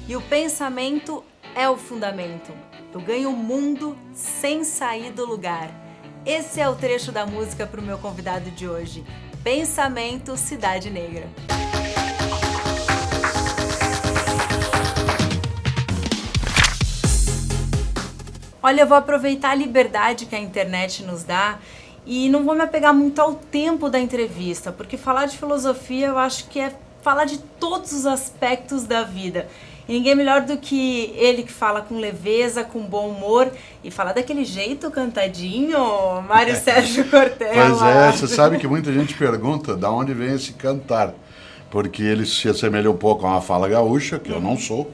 E o pensamento é o fundamento. Eu ganho o mundo sem sair do lugar. Esse é o trecho da música para o meu convidado de hoje. Pensamento Cidade Negra. Olha, eu vou aproveitar a liberdade que a internet nos dá e não vou me apegar muito ao tempo da entrevista, porque falar de filosofia eu acho que é falar de todos os aspectos da vida. E ninguém melhor do que ele que fala com leveza, com bom humor e fala daquele jeito cantadinho, Mário Sérgio Cortella. Pois é, você sabe que muita gente pergunta de onde vem esse cantar, porque ele se assemelha um pouco a uma fala gaúcha, que eu não sou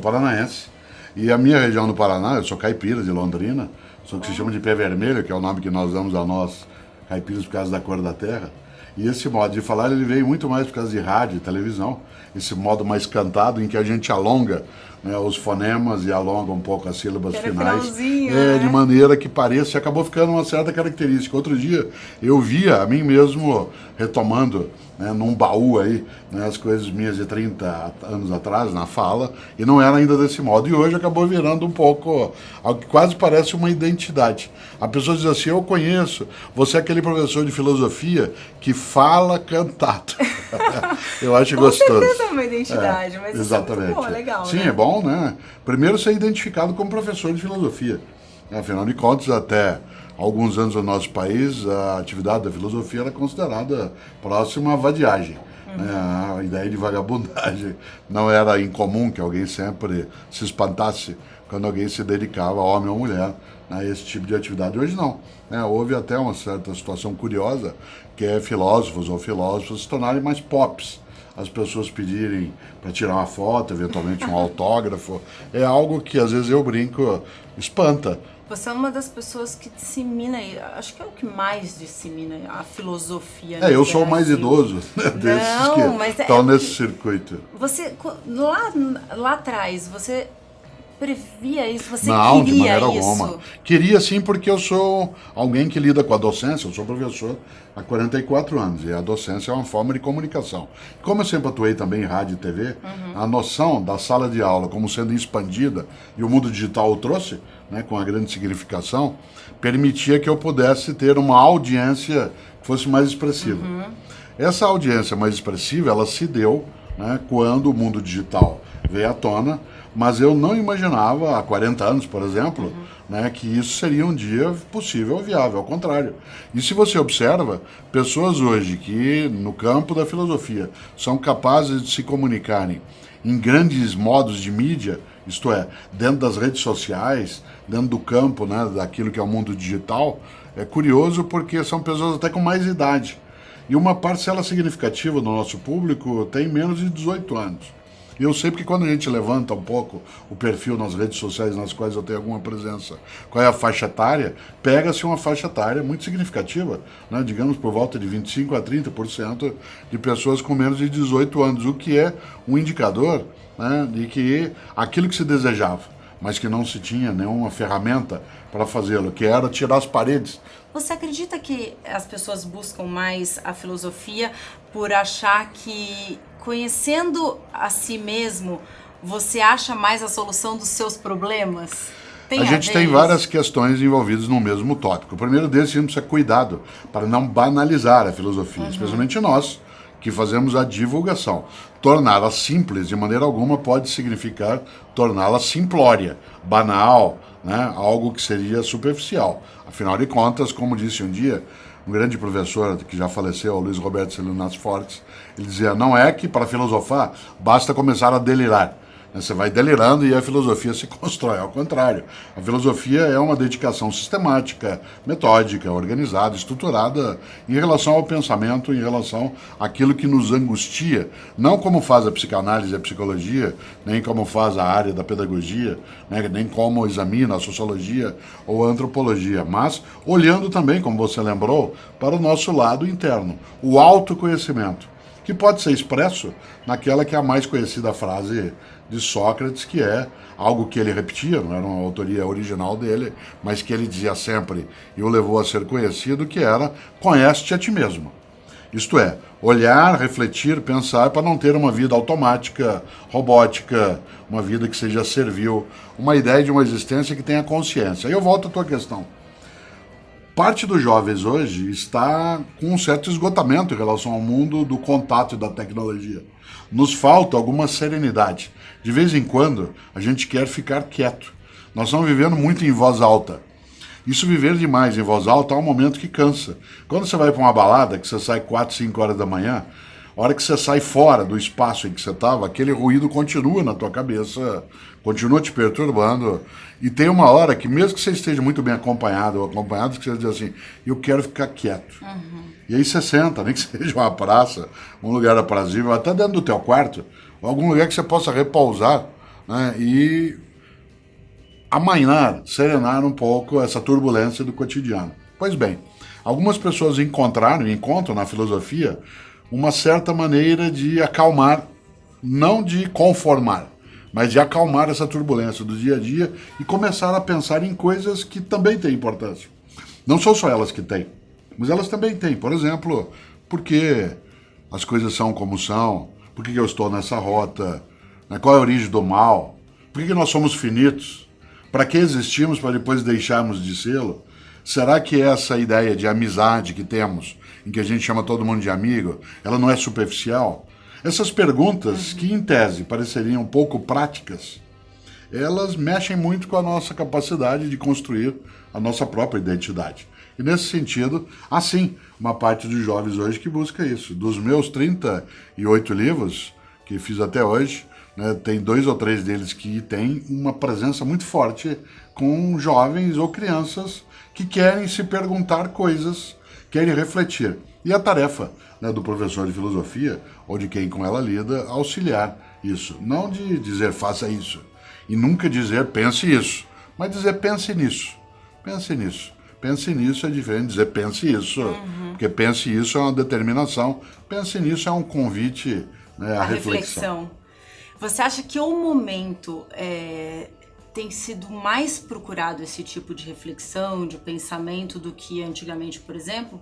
paranaense. E a minha região do Paraná, eu sou caipira de Londrina, sou o que se chama de pé vermelho, que é o nome que nós damos a nós caipiras por causa da cor da terra. E esse modo de falar, ele veio muito mais por causa de rádio e televisão, esse modo mais cantado em que a gente alonga, né, os fonemas e alonga um pouco as sílabas finais, de maneira que pareça, e acabou ficando uma certa característica. Outro dia eu via a mim mesmo retomando, né, num baú aí, né, as coisas minhas de 30 anos atrás, na fala, e não era ainda desse modo. E hoje acabou virando um pouco, algo que quase parece uma identidade. A pessoa diz assim, eu conheço, você é aquele professor de filosofia que fala cantado. Eu acho gostoso. Com certeza é uma identidade, mas exatamente. Isso é muito bom, é legal. Sim, né? É bom, né? Primeiro ser identificado como professor de filosofia. Afinal de contas, até alguns anos no nosso país, a atividade da filosofia era considerada próxima à vadiagem. Né? A ideia de vagabundagem não era incomum que alguém sempre se espantasse quando alguém se dedicava, homem ou mulher, a esse tipo de atividade. Hoje não. Né? Houve até uma certa situação curiosa, que é filósofos ou filósofos se tornarem mais pops. As pessoas pedirem para tirar uma foto, eventualmente um autógrafo, é algo que às vezes eu brinco, espanta. Você é uma das pessoas que dissemina, acho que é o que mais dissemina a filosofia. Eu sou o mais idoso, né, desses que estão nesse circuito. Você, lá atrás, você previa isso? Você Não, queria de maneira isso? alguma. Queria sim, porque eu sou alguém que lida com a docência, eu sou professor há 44 anos, e a docência é uma forma de comunicação. Como eu sempre atuei também em rádio e TV, a noção da sala de aula como sendo expandida, e o mundo digital o trouxe, né, com a grande significação, permitia que eu pudesse ter uma audiência que fosse mais expressiva. Essa audiência mais expressiva, ela se deu, né, quando o mundo digital veio à tona, mas eu não imaginava, há 40 anos, por exemplo, né, que isso seria um dia possível ou viável, ao contrário. E se você observa, pessoas hoje que, no campo da filosofia, são capazes de se comunicarem em grandes modos de mídia, isto é, dentro das redes sociais, dentro do campo, né, daquilo que é o mundo digital, é curioso porque são pessoas até com mais idade. E uma parcela significativa do nosso público tem menos de 18 anos. E eu sei porque quando a gente levanta um pouco o perfil nas redes sociais nas quais eu tenho alguma presença, qual é a faixa etária, pega-se uma faixa etária muito significativa, né? Digamos por volta de 25% a 30% de pessoas com menos de 18 anos, o que é um indicador, né, de que aquilo que se desejava, mas que não se tinha nenhuma ferramenta para fazê-lo, que era tirar as paredes. Você acredita que as pessoas buscam mais a filosofia por achar que, conhecendo a si mesmo, você acha mais a solução dos seus problemas? A gente tem várias questões envolvidas no mesmo tópico. O primeiro deles, a gente precisa cuidado para não banalizar a filosofia, especialmente nós, que fazemos a divulgação. Torná-la simples, de maneira alguma, pode significar torná-la simplória, banal, né? Algo que seria superficial. Afinal de contas, como disse um dia um grande professor que já faleceu, o Luiz Roberto Salinas Fortes, ele dizia, não é que para filosofar basta começar a delirar. Você vai delirando e a filosofia se constrói. Ao contrário, a filosofia é uma dedicação sistemática, metódica, organizada, estruturada em relação ao pensamento, em relação àquilo que nos angustia, não como faz a psicanálise e a psicologia, nem como faz a área da pedagogia, né, nem como examina a sociologia ou a antropologia, mas olhando também, como você lembrou, para o nosso lado interno, o autoconhecimento, que pode ser expresso naquela que é a mais conhecida frase de Sócrates, que é algo que ele repetia, não era uma autoria original dele, mas que ele dizia sempre e o levou a ser conhecido, que era, conhece-te a ti mesmo. Isto é, olhar, refletir, pensar para não ter uma vida automática, robótica, uma vida que seja servil, uma ideia de uma existência que tenha consciência. Aí eu volto à tua questão. Parte dos jovens hoje está com um certo esgotamento em relação ao mundo do contato e da tecnologia. Nos falta alguma serenidade. De vez em quando, a gente quer ficar quieto. Nós estamos vivendo muito em voz alta. Isso viver demais em voz alta é um momento que cansa. Quando você vai para uma balada, que você sai 4, 5 horas da manhã, a hora que você sai fora do espaço em que você estava, aquele ruído continua na tua cabeça, continua te perturbando. E tem uma hora que, mesmo que você esteja muito bem acompanhado ou acompanhado, que você diz assim, eu quero ficar quieto. E aí você senta, nem que seja uma praça, um lugar aprazível, até dentro do teu quarto, ou algum lugar que você possa repousar, né, e amainar, serenar um pouco essa turbulência do cotidiano. Pois bem, algumas pessoas encontram na filosofia uma certa maneira de acalmar, não de conformar, mas de acalmar essa turbulência do dia a dia e começar a pensar em coisas que também têm importância. Não são só elas que têm, mas elas também têm. Por exemplo, por que as coisas são como são? Por que eu estou nessa rota? Qual é a origem do mal? Por que nós somos finitos? Para que existimos para depois deixarmos de sê-lo? Será que essa ideia de amizade que temos, em que a gente chama todo mundo de amigo, ela não é superficial? Essas perguntas, que em tese pareceriam pouco práticas, elas mexem muito com a nossa capacidade de construir a nossa própria identidade. E nesse sentido, há sim uma parte dos jovens hoje que busca isso. Dos meus 38 livros que fiz até hoje, né, tem 2 ou 3 deles que têm uma presença muito forte com jovens ou crianças que querem se perguntar coisas, querem refletir. E a tarefa, né, do professor de filosofia, ou de quem com ela lida, auxiliar isso. Não de dizer faça isso, e nunca dizer pense isso, mas dizer pense nisso, pense nisso. Pense nisso é diferente de dizer pense isso, porque pense isso é uma determinação, pense nisso é um convite, né, à reflexão. Você acha que o momento tem sido mais procurado esse tipo de reflexão, de pensamento, do que antigamente, por exemplo?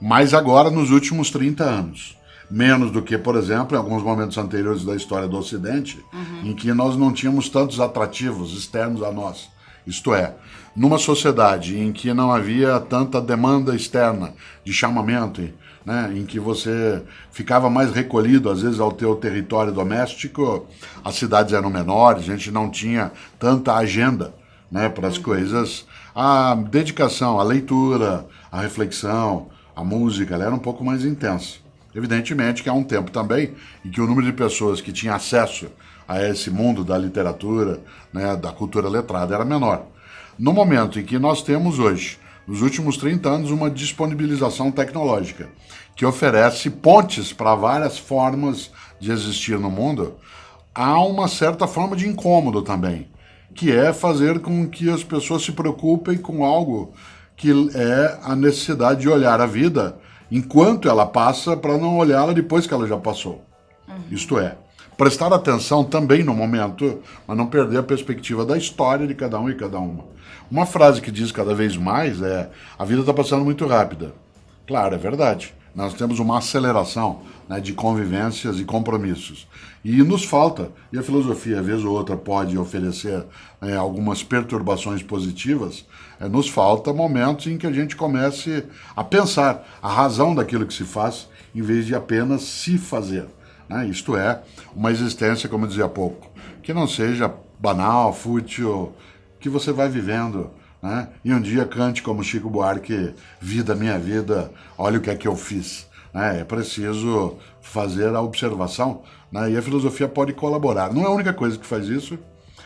Mas agora, nos últimos 30 anos. Menos do que, por exemplo, em alguns momentos anteriores da história do Ocidente, em que nós não tínhamos tantos atrativos externos a nós. Isto é, numa sociedade em que não havia tanta demanda externa de chamamento, né, em que você ficava mais recolhido, às vezes, ao teu território doméstico, as cidades eram menores, a gente não tinha tanta agenda, né, para as coisas. A dedicação, a leitura, a reflexão, a música, ela era um pouco mais intensa. Evidentemente que há um tempo também em que o número de pessoas que tinha acesso a esse mundo da literatura, né, da cultura letrada, era menor. No momento em que nós temos hoje, nos últimos 30 anos, uma disponibilização tecnológica que oferece pontes para várias formas de existir no mundo, há uma certa forma de incômodo também, que é fazer com que as pessoas se preocupem com algo que é a necessidade de olhar a vida enquanto ela passa, para não olhá-la depois que ela já passou. Isto é, prestar atenção também no momento, mas não perder a perspectiva da história de cada um e cada uma. Uma frase que diz cada vez mais é: a vida está passando muito rápida. Claro, é verdade. Nós temos uma aceleração, né, de convivências e compromissos. E nos falta, e a filosofia, vez ou outra, pode oferecer, né, algumas perturbações positivas, nos falta momentos em que a gente comece a pensar a razão daquilo que se faz, em vez de apenas se fazer. Né? Isto é, uma existência, como eu dizia há pouco, que não seja banal, fútil, que você vai vivendo, né? E um dia cante como Chico Buarque: vida, minha vida, olha o que é que eu fiz. Né? É preciso fazer a observação, né? E a filosofia pode colaborar. Não é a única coisa que faz isso,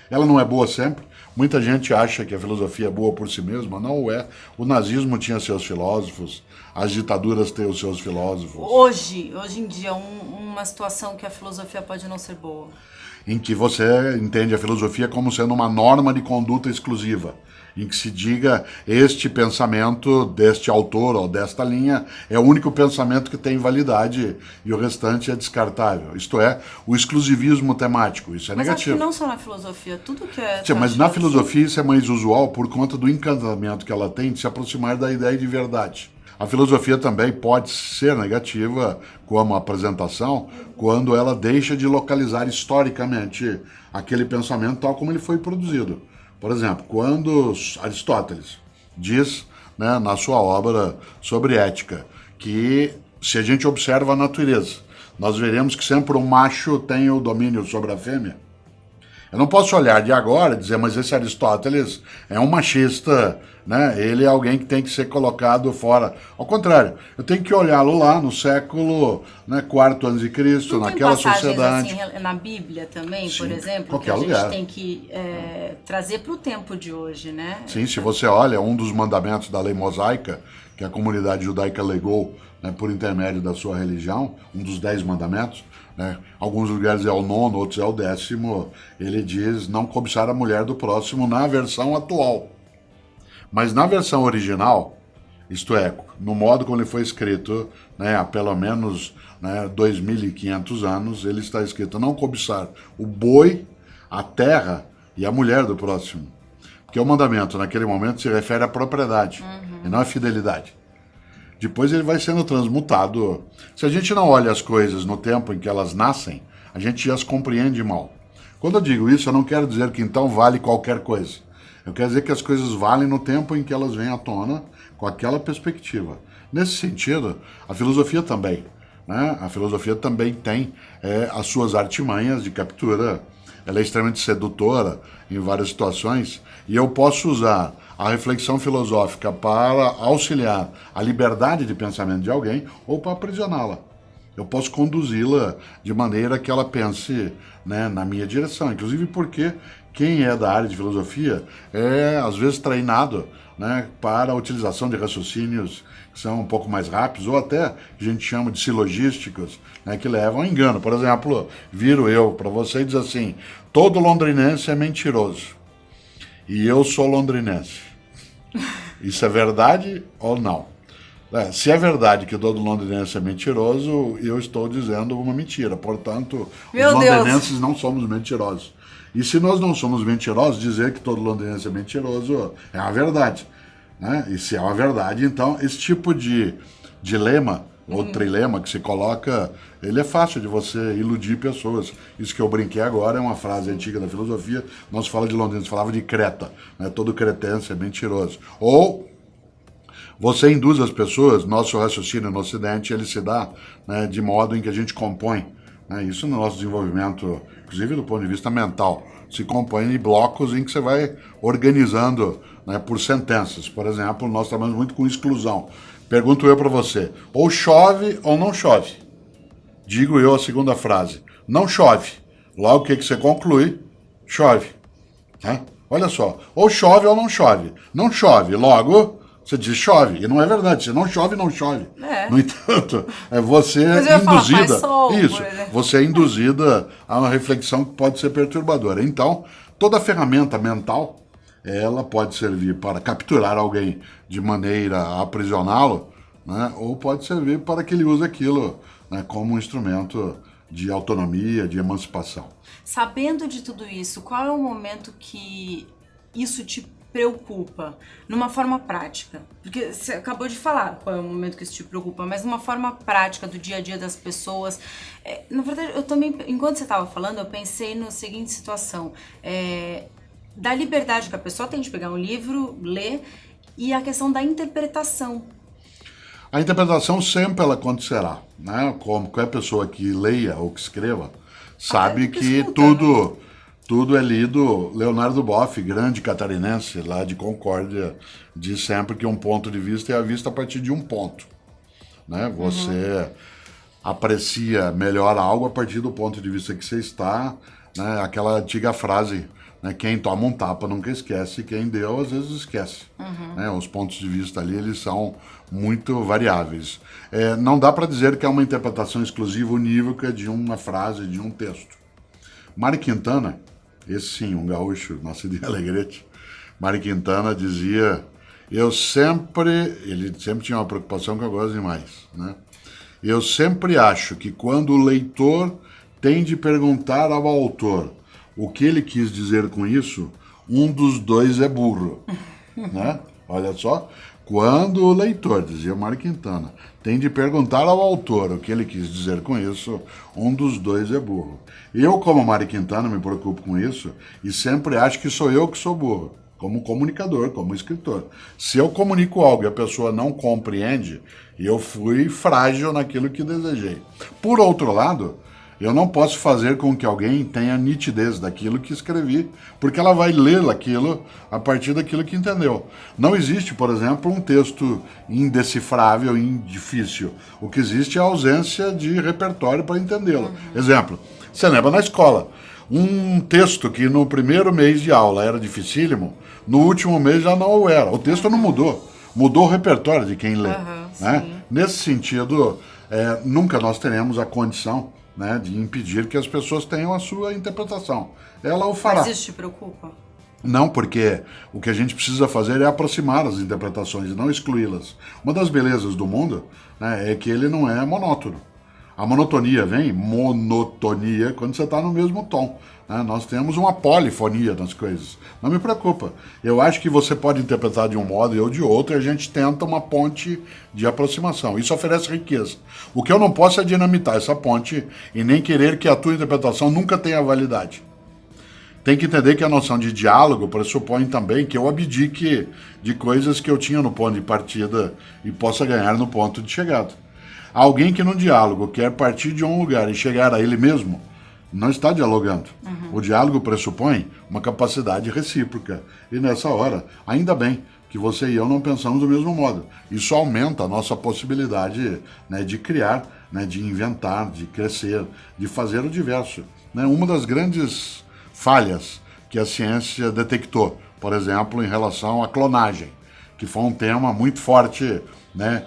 ela não é boa sempre. Muita gente acha que a filosofia é boa por si mesma, não o é. O nazismo tinha seus filósofos, as ditaduras têm os seus filósofos. Hoje em dia, uma situação que a filosofia pode não ser boa. Em que você entende a filosofia como sendo uma norma de conduta exclusiva, em que se diga este pensamento deste autor ou desta linha é o único pensamento que tem validade e o restante é descartável. Isto é, o exclusivismo temático. Isso é negativo. Mas acho que não só na filosofia, tudo que é... Sim, mas na filosofia isso é mais usual por conta do encantamento que ela tem de se aproximar da ideia de verdade. A filosofia também pode ser negativa como apresentação quando ela deixa de localizar historicamente aquele pensamento tal como ele foi produzido. Por exemplo, quando Aristóteles diz, né, na sua obra sobre ética, que se a gente observa a natureza, nós veremos que sempre o macho tem o domínio sobre a fêmea. Eu não posso olhar de agora e dizer, mas esse Aristóteles é um machista, né? Ele é alguém que tem que ser colocado fora. Ao contrário, eu tenho que olhá-lo lá no século, né, IV a.C., naquela sociedade. Assim, na Bíblia também, Sim, por exemplo, que qualquer a gente lugar. tem que trazer para o tempo de hoje, né? Sim, se você olha um dos mandamentos da lei mosaica, que a comunidade judaica legou, né, por intermédio da sua religião, um dos 10 mandamentos, né, alguns lugares é o 9º, outros é o 10º, ele diz não cobiçar a mulher do próximo na versão atual. Mas na versão original, isto é, no modo como ele foi escrito, né, há pelo menos, né, 2.500 anos, ele está escrito não cobiçar o boi, a terra e a mulher do próximo. Porque o mandamento, naquele momento, se refere à propriedade, e não à fidelidade. Depois ele vai sendo transmutado. Se a gente não olha as coisas no tempo em que elas nascem, a gente já as compreende mal. Quando eu digo isso, eu não quero dizer que então vale qualquer coisa. Eu quero dizer que as coisas valem no tempo em que elas vêm à tona, com aquela perspectiva. Nesse sentido, a filosofia também. Né? A filosofia também tem as suas artimanhas de captura. Ela é extremamente sedutora em várias situações, e eu posso usar a reflexão filosófica para auxiliar a liberdade de pensamento de alguém ou para aprisioná-la. Eu posso conduzi-la de maneira que ela pense, né, na minha direção, inclusive porque quem é da área de filosofia é, às vezes, treinado, né, para a utilização de raciocínios que são um pouco mais rápidos, ou até que a gente chama de silogísticos, né, que levam a engano. Por exemplo, viro eu para você e diz assim, todo londrinense é mentiroso, e eu sou londrinense. Isso é verdade ou não? Se é verdade que todo londrinense é mentiroso, eu estou dizendo uma mentira. Portanto, Meu os londrinenses Deus. não somos mentirosos. E se nós não somos mentirosos, dizer que todo londrinense é mentiroso é uma verdade. Né? E se é uma verdade, então esse tipo de dilema ou trilema que se coloca, ele é fácil de você iludir pessoas. Isso que eu brinquei agora é uma frase antiga da filosofia, não se fala de Londrina, se falava de Creta. Né? Todo cretense é mentiroso. Ou você induz as pessoas, nosso raciocínio no Ocidente, ele se dá, né, de modo em que a gente compõe, né, isso no nosso desenvolvimento, inclusive do ponto de vista mental, se compõe de blocos em que você vai organizando, né, por sentenças. Por exemplo, nós trabalhamos muito com exclusão. Pergunto eu para você, ou chove ou não chove? Digo eu a segunda frase, não chove. Logo, o que você conclui? Chove. Né? Olha só, ou chove ou não chove. Não chove, logo... Você diz chove, e não é verdade, se não chove, não chove. É. No entanto, você Mas eu é ia falar, induzida. faz sol, Isso, por exemplo. você é induzida a uma reflexão que pode ser perturbadora. Então, toda ferramenta mental, ela pode servir para capturar alguém de maneira a aprisioná-lo, né, ou pode servir para que ele use aquilo, né, como um instrumento de autonomia, de emancipação. Sabendo de tudo isso, qual é o momento que isso te preocupa, numa forma prática? Porque você acabou de falar qual é o momento que isso te preocupa, mas numa forma prática do dia a dia das pessoas. Na verdade, eu também, enquanto você estava falando, eu pensei na seguinte situação, da liberdade que a pessoa tem de pegar um livro, ler, e a questão da interpretação. A interpretação sempre ela acontecerá, né? Como qualquer pessoa que leia ou que escreva sabe que escuta, né? tudo é lido. Leonardo Boff, grande catarinense lá de Concórdia, diz sempre que um ponto de vista é a vista a partir de um ponto, né? Você aprecia melhor algo a partir do ponto de vista que você está, né? Aquela antiga frase, né? Quem toma um tapa nunca esquece, quem deu às vezes esquece. Né? Os pontos de vista ali, eles são muito variáveis. Não dá para dizer que é uma interpretação exclusiva unívoca de uma frase, de um texto. Mário Quintana, esse sim, um gaúcho nascido em Alegrete, Mário Quintana dizia, ele sempre tinha uma preocupação que eu gosto demais, né? Eu sempre acho que quando o leitor tem de perguntar ao autor o que ele quis dizer com isso, um dos dois é burro, né? Olha só, Quando o leitor, dizia Mário Quintana, tem de perguntar ao autor o que ele quis dizer com isso, um dos dois é burro. Eu, como Mário Quintana, me preocupo com isso e sempre acho que sou eu que sou burro, como comunicador, como escritor. Se eu comunico algo e a pessoa não compreende, eu fui frágil naquilo que desejei. Por outro lado, eu não posso fazer com que alguém tenha nitidez daquilo que escrevi, porque ela vai ler aquilo a partir daquilo que entendeu. Não existe, por exemplo, um texto indecifrável, difícil. O que existe é a ausência de repertório para entendê-lo. Exemplo, você lembra na escola, um texto que no primeiro mês de aula era dificílimo, no último mês já não o era. O texto não mudou, mudou o repertório de quem lê. Né? Nesse sentido, nunca nós teremos a condição, né, de impedir que as pessoas tenham a sua interpretação. Ela o fará. Mas isso te preocupa? Não, porque o que a gente precisa fazer é aproximar as interpretações e não excluí-las. Uma das belezas do mundo, né, é que ele não é monótono. A monotonia vem, monotonia, quando você está no mesmo tom. Né? Nós temos uma polifonia nas coisas. Não me preocupa. Eu acho que você pode interpretar de um modo e eu de outro, e a gente tenta uma ponte de aproximação. Isso oferece riqueza. O que eu não posso é dinamitar essa ponte e nem querer que a tua interpretação nunca tenha validade. Tem que entender que a noção de diálogo pressupõe também que eu abdique de coisas que eu tinha no ponto de partida e possa ganhar no ponto de chegada. Alguém que no diálogo quer partir de um lugar e chegar a ele mesmo, não está dialogando. O diálogo pressupõe uma capacidade recíproca. E nessa hora, ainda bem que você e eu não pensamos do mesmo modo. Isso aumenta a nossa possibilidade, né, de criar, né, de inventar, de crescer, de fazer o diverso. Né? Uma das grandes falhas que a ciência detectou, por exemplo, em relação à clonagem, que foi um tema muito forte, né?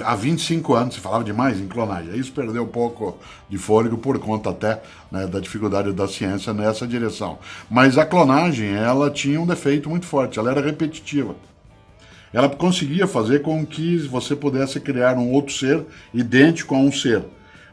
Há 25 anos se falava demais em clonagem. Isso perdeu um pouco de fôlego por conta até, né, da dificuldade da ciência nessa direção. Mas a clonagem, ela tinha um defeito muito forte, ela era repetitiva. Ela conseguia fazer com que você pudesse criar um outro ser idêntico a um ser.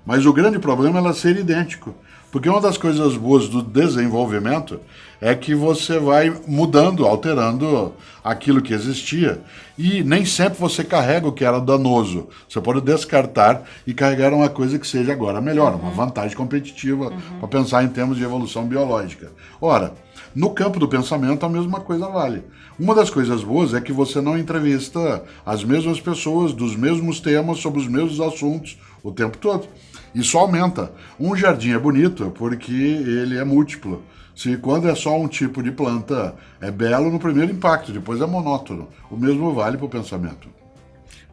Mas o grande problema era ser idêntico. Porque uma das coisas boas do desenvolvimento é que você vai mudando, alterando aquilo que existia. E nem sempre você carrega o que era danoso. Você pode descartar e carregar uma coisa que seja agora melhor, uma vantagem competitiva para pensar em termos de evolução biológica. Ora, no campo do pensamento a mesma coisa vale. Uma das coisas boas é que você não entrevista as mesmas pessoas dos mesmos temas sobre os mesmos assuntos o tempo todo. Isso aumenta. Um jardim é bonito porque ele é múltiplo. Se quando é só um tipo de planta, é belo no primeiro impacto, depois é monótono. O mesmo vale para o pensamento.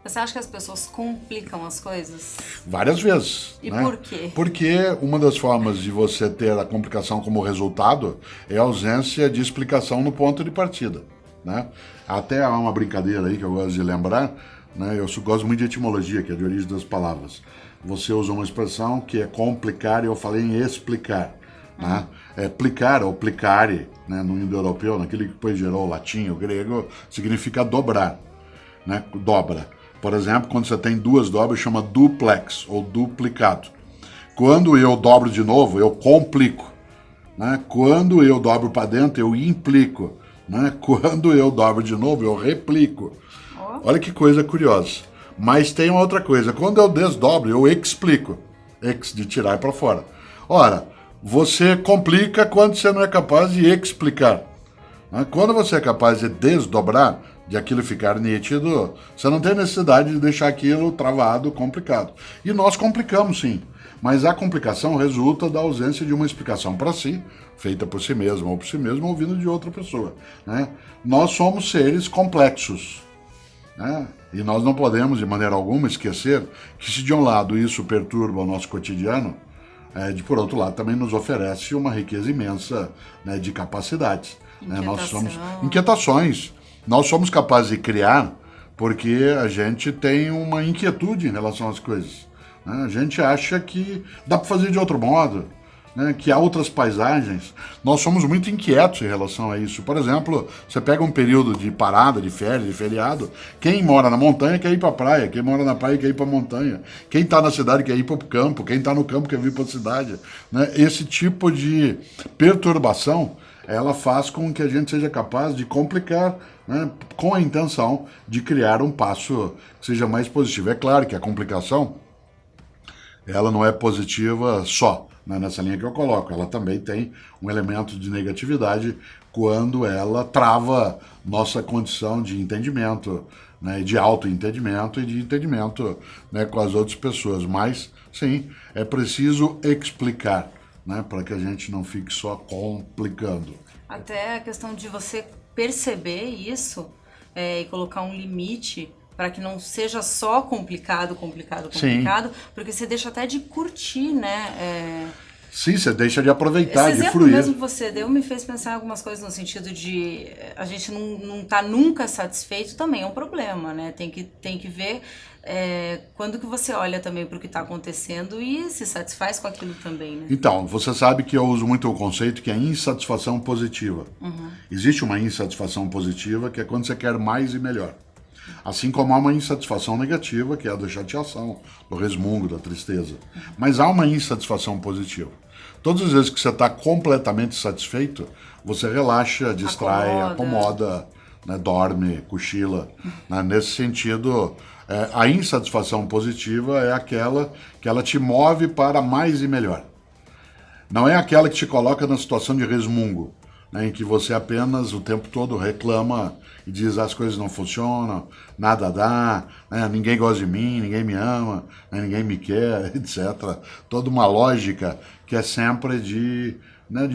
Você acha que as pessoas complicam as coisas? Várias vezes. E né? por quê? Porque uma das formas de você ter a complicação como resultado é a ausência de explicação no ponto de partida. Né? Até há uma brincadeira aí que eu gosto de lembrar, né? Eu gosto muito de etimologia, que é de origem das palavras. Você usa uma expressão que é complicar e eu falei em explicar. Né? Plicar ou plicare, né, no indo-europeu, naquele que depois gerou o latim, o grego, significa dobrar, né? Dobra. Por exemplo, quando você tem duas dobras, chama duplex ou duplicado. Quando eu dobro de novo, eu complico. Né? Quando eu dobro para dentro, eu implico. Né? Quando eu dobro de novo, eu replico. Olha que coisa curiosa. Mas tem uma outra coisa. Quando eu desdobro, eu explico. Ex de tirar para fora. Ora, você complica quando você não é capaz de explicar. Quando você é capaz de desdobrar, de aquilo ficar nítido, você não tem necessidade de deixar aquilo travado, complicado. E nós complicamos, sim. Mas a complicação resulta da ausência de uma explicação para si, feita por si mesmo ou por si mesmo, ou vindo de outra pessoa. Né? Nós somos seres complexos. Né? E nós não podemos, de maneira alguma, esquecer que se de um lado isso perturba o nosso cotidiano, de por outro lado também nos oferece uma riqueza imensa, né, de capacidades. Né? Nós somos inquietações. Nós somos capazes de criar porque a gente tem uma inquietude em relação às coisas. Né? A gente acha que dá para fazer de outro modo. Né, que há outras paisagens. Nós somos muito inquietos em relação a isso. Por exemplo, você pega um período de parada, de férias, de feriado, quem mora na montanha quer ir para a praia, quem mora na praia quer ir para a montanha, quem está na cidade quer ir para o campo, quem está no campo quer vir para a cidade. Né? Esse tipo de perturbação, ela faz com que a gente seja capaz de complicar né, com a intenção de criar um passo que seja mais positivo. É claro que a complicação, ela não é positiva só, né, nessa linha que eu coloco, ela também tem um elemento de negatividade quando ela trava nossa condição de entendimento, né, de autoentendimento e de entendimento, né, com as outras pessoas. Mas, sim, é preciso explicar, né, para que a gente não fique só complicando. Até a questão de você perceber isso e colocar um limite para que não seja só complicado, porque você deixa até de curtir, né? Sim, você deixa de aproveitar, Esse de exemplo fluir. mesmo que você deu me fez pensar em algumas coisas no sentido de a gente não tá nunca satisfeito, também é um problema, né? Tem que ver quando que você olha também para o que está acontecendo e se satisfaz com aquilo também, né? Então, você sabe que eu uso muito o conceito que é insatisfação positiva. Existe uma insatisfação positiva que é quando você quer mais e melhor. Assim como há uma insatisfação negativa, que é a da chateação, do resmungo, da tristeza. Mas há uma insatisfação positiva. Todas as vezes que você está completamente satisfeito, você relaxa, distrai, acomoda, né, dorme, cochila. Né? Nesse sentido, a insatisfação positiva é aquela que ela te move para mais e melhor. Não é aquela que te coloca na situação de resmungo, né, em que você apenas o tempo todo reclama e diz as coisas não funcionam, nada dá, né, ninguém gosta de mim, ninguém me ama, né, ninguém me quer, etc. Toda uma lógica que é sempre de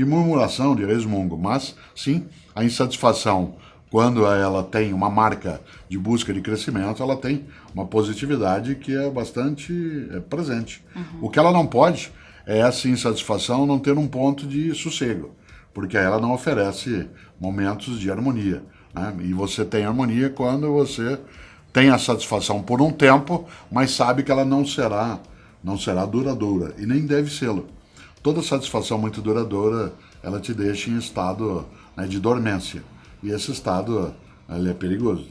murmuração, de resmungo. Mas, sim, a insatisfação, quando ela tem uma marca de busca de crescimento, ela tem uma positividade que é bastante presente. O que ela não pode é essa insatisfação não ter um ponto de sossego, porque ela não oferece momentos de harmonia. Né? E você tem harmonia quando você tem a satisfação por um tempo, mas sabe que ela não será duradoura, e nem deve sê-lo. Toda satisfação muito duradoura, ela te deixa em estado, né, de dormência. E esse estado, ele é perigoso.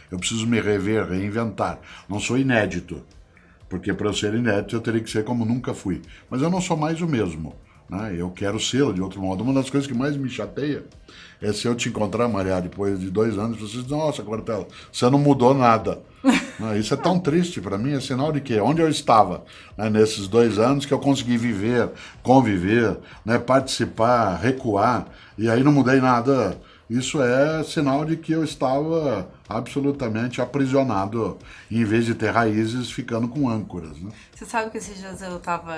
Eu preciso me rever, reinventar. Não sou inédito, porque para eu ser inédito eu teria que ser como nunca fui. Mas eu não sou mais o mesmo. Né? Eu quero ser de outro modo. Uma das coisas que mais me chateia é se eu te encontrar, Maria, depois de 2 anos, você diz, nossa, Cortella, você não mudou nada. Isso é tão triste para mim, é sinal de que onde eu estava, né, nesses 2 anos que eu consegui viver, conviver, né, participar, recuar, e aí não mudei nada. Isso é sinal de que eu estava absolutamente aprisionado, em vez de ter raízes ficando com âncoras. Né? Você sabe que esses dias a gente estava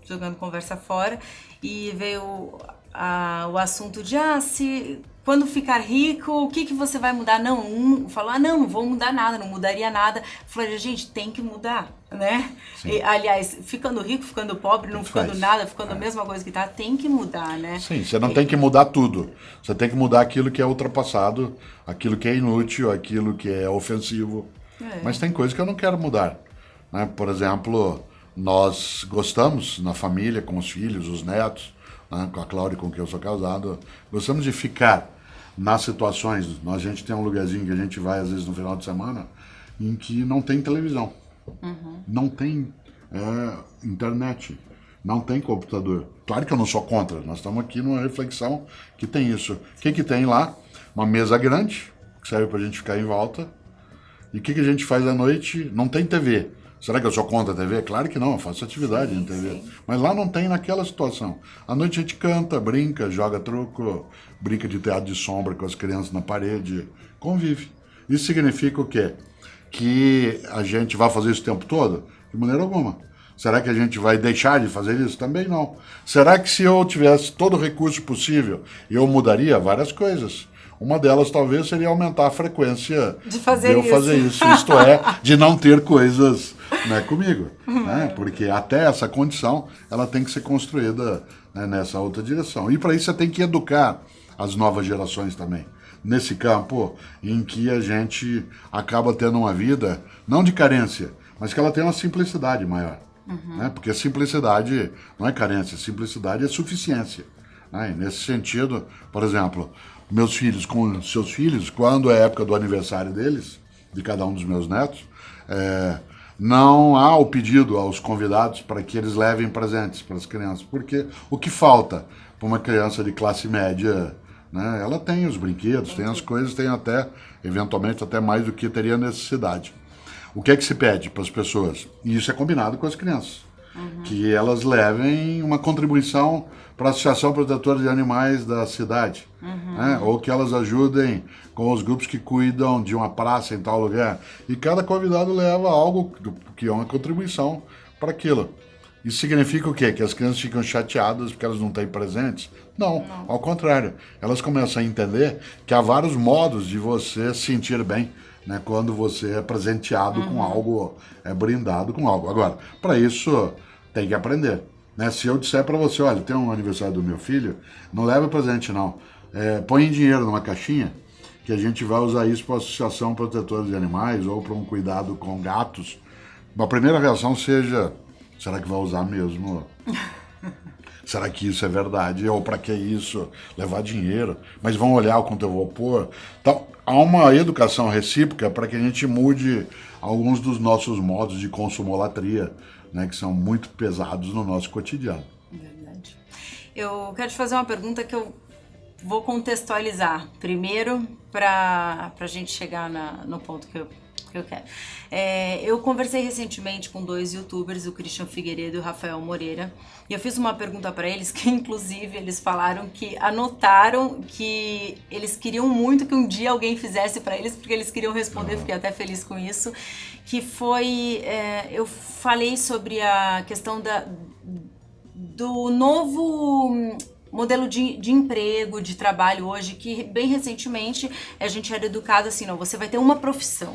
jogando conversa fora e veio o assunto de quando ficar rico, o que você vai mudar? Falou, não vou mudar nada, não mudaria nada. Falei, gente, tem que mudar, né? E, aliás, ficando rico, ficando pobre, não ficando nada, ficando a mesma coisa que tá, tem que mudar, né? Sim, você não tem que mudar tudo. Você tem que mudar aquilo que é ultrapassado, aquilo que é inútil, aquilo que é ofensivo. Mas tem coisas que eu não quero mudar. Né? Por exemplo, nós gostamos, na família, com os filhos, os netos, né, com a Cláudia, com quem eu sou casado, gostamos de ficar nas situações. A gente tem um lugarzinho que a gente vai, às vezes, no final de semana, em que não tem televisão, não tem internet, não tem computador. Claro que eu não sou contra, nós estamos aqui numa reflexão que tem isso. O que tem lá? Uma mesa grande, que serve para a gente ficar em volta. E o que a gente faz à noite? Não tem TV. Será que eu sou contra a TV? Claro que não, eu faço atividade na TV. Sim. Mas lá não tem naquela situação. À noite a gente canta, brinca, joga truco, brinca de teatro de sombra com as crianças na parede, convive. Isso significa o quê? Que a gente vai fazer isso o tempo todo? De maneira alguma. Será que a gente vai deixar de fazer isso? Também não. Será que se eu tivesse todo o recurso possível, eu mudaria várias coisas? Uma delas talvez seria aumentar a frequência de fazer isso. Isto é, de não ter coisas, né, comigo. Né? Porque até essa condição, ela tem que ser construída, né, nessa outra direção. E para isso você tem que educar as novas gerações também. Nesse campo em que a gente acaba tendo uma vida, não de carência, mas que ela tem uma simplicidade maior. Né? Porque simplicidade não é carência, simplicidade é suficiência. Né? E nesse sentido, por exemplo, meus filhos com seus filhos, quando é a época do aniversário deles, de cada um dos meus netos, não há o pedido aos convidados para que eles levem presentes para as crianças, porque o que falta para uma criança de classe média, né? Ela tem os brinquedos, tem as coisas, tem até, eventualmente, até mais do que teria necessidade. O que é que se pede para as pessoas? E isso é combinado com as crianças. Que elas levem uma contribuição para a Associação Protetora de Animais da cidade, né? Ou que elas ajudem com os grupos que cuidam de uma praça em tal lugar. E cada convidado leva algo que é uma contribuição para aquilo. Isso significa o quê? Que as crianças ficam chateadas porque elas não têm presentes? Não, ao contrário. Elas começam a entender que há vários modos de você se sentir bem, né, quando você é presenteado com algo, é brindado com algo. Agora, para isso, tem que aprender. Né? Se eu disser para você, olha, tem um aniversário do meu filho, não leva presente não. Põe dinheiro numa caixinha, que a gente vai usar isso para a Associação Protetora de Animais ou para um cuidado com gatos. A primeira reação seja, será que vai usar mesmo? Será que isso é verdade? Ou para que isso? Levar dinheiro? Mas vão olhar o quanto eu vou pôr? Então, há uma educação recíproca para que a gente mude alguns dos nossos modos de consumolatria, né, que são muito pesados no nosso cotidiano. Verdade. Eu quero te fazer uma pergunta que eu vou contextualizar. Primeiro, para a gente chegar no ponto que eu quero. Eu conversei recentemente com 2 youtubers, o Christian Figueiredo e o Rafael Moreira, e eu fiz uma pergunta para eles que, inclusive, eles falaram que anotaram que eles queriam muito que um dia alguém fizesse para eles, porque eles queriam responder, fiquei até feliz com isso, que foi, eu falei sobre a questão do novo modelo de emprego, de trabalho hoje, que bem recentemente a gente era educado assim, não, você vai ter uma profissão.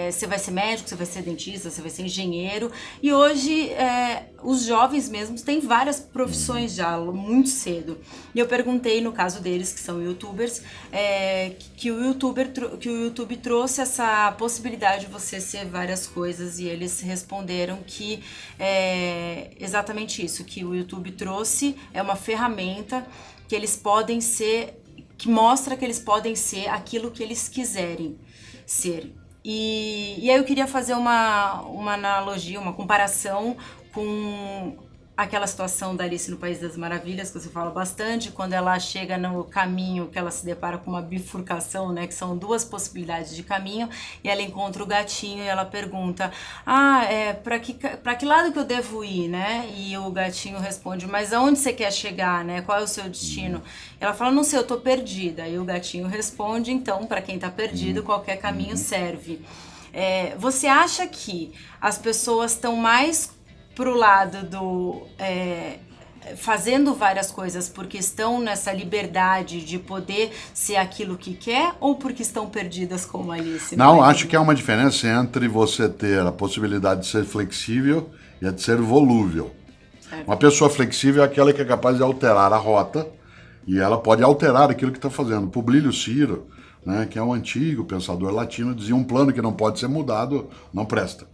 Você vai ser médico, você vai ser dentista, você vai ser engenheiro. E hoje os jovens mesmos têm várias profissões já, muito cedo. E eu perguntei, no caso deles, que são youtubers, que o YouTube trouxe essa possibilidade de você ser várias coisas. E eles responderam que exatamente isso, que o YouTube trouxe uma ferramenta que eles podem ser, que mostra que eles podem ser aquilo que eles quiserem ser. E aí eu queria fazer uma analogia, uma comparação com aquela situação da Alice no País das Maravilhas, que você fala bastante, quando ela chega no caminho, que ela se depara com uma bifurcação, né, que são 2 possibilidades de caminho, e ela encontra o gatinho e ela pergunta, para que lado que eu devo ir, né? E o gatinho responde, mas aonde você quer chegar, né? Qual é o seu destino? Ela fala, não sei, eu tô perdida. E o gatinho responde, então, para quem tá perdido, qualquer caminho serve. Você acha que as pessoas estão mais pro lado do fazendo várias coisas porque estão nessa liberdade de poder ser aquilo que quer, ou porque estão perdidas como Alice? Não, acho que há uma diferença entre você ter a possibilidade de ser flexível e a de ser volúvel. Uma pessoa flexível é aquela que é capaz de alterar a rota e ela pode alterar aquilo que está fazendo. Publio Ciro, né, que é um antigo pensador latino, dizia um plano que não pode ser mudado não presta.